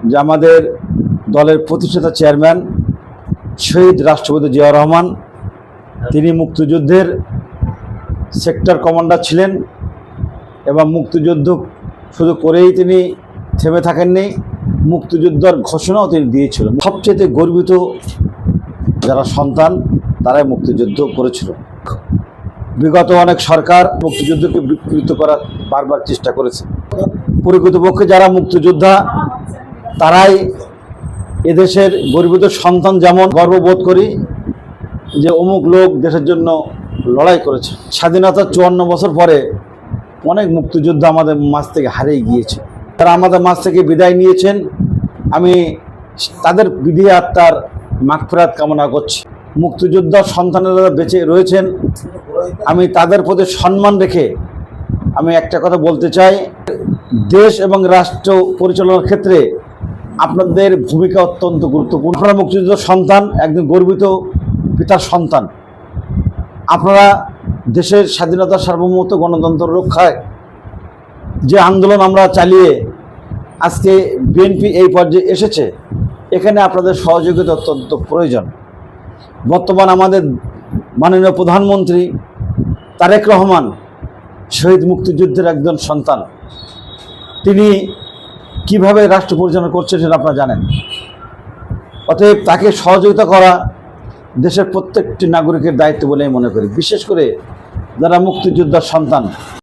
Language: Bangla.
যে আমাদের দলের প্রতিষ্ঠাতা চেয়ারম্যান শহীদ রাষ্ট্রপতি জিয়াউর রহমান, তিনি মুক্তিযুদ্ধের সেক্টর কমান্ডার ছিলেন এবং মুক্তিযুদ্ধ শুধু করেই তিনি থেমে থাকেননি, মুক্তিযুদ্ধের ঘোষণাও তিনি দিয়েছিলেন। সবচেয়ে গর্বিত যারা সন্তান তারাই মুক্তিযুদ্ধ করেছিল। বিগত অনেক সরকার মুক্তিযুদ্ধকে বিকৃত করার বারবার চেষ্টা করেছে। প্রকৃতপক্ষে যারা মুক্তিযোদ্ধা তারাই এদেশের গর্বিত সন্তান। যেমন গর্ববোধ করি যে অমুক লোক দেশের জন্য লড়াই করেছে। স্বাধীনতার 54 বছর পরে অনেক মুক্তিযোদ্ধা আমাদের মাঝ থেকে হারিয়ে গিয়েছে, তারা আমাদের মাঝ থেকে বিদায় নিয়েছেন। আমি তাদের বিধি আত্মার মাগফিরাত কামনা করছি। মুক্তিযোদ্ধার সন্তানেরা বেঁচে রয়েছেন, আমি তাদের প্রতি সম্মান রেখে আমি একটা কথা বলতে চাই, দেশ এবং রাষ্ট্র পরিচালনার ক্ষেত্রে আপনাদের ভূমিকা অত্যন্ত গুরুত্বপূর্ণ। আপনারা মুক্তিযুদ্ধের সন্তান, একজন গর্বিত পিতার সন্তান। আপনারা দেশের স্বাধীনতা, সার্বভৌমত্ব, গণতন্ত্র রক্ষায় যে আন্দোলন আমরা চালিয়ে আজকে বিএনপি এই পর্যায়ে এসেছে, এখানে আপনাদের সহযোগিতা অত্যন্ত প্রয়োজন। বর্তমান আমাদের মাননীয় প্রধানমন্ত্রী তারেক রহমান শহীদ মুক্তিযুদ্ধের একজন সন্তান। তিনি কিভাবে রাষ্ট্র পরিচালনা করছেন সেটা আপনারা জানেন। অতএব তাকে সহযোগিতা করা দেশের প্রত্যেকটি নাগরিকের দায়িত্ব বলে আমি মনে করি, বিশেষ করে যারা মুক্তিযোদ্ধার সন্তান।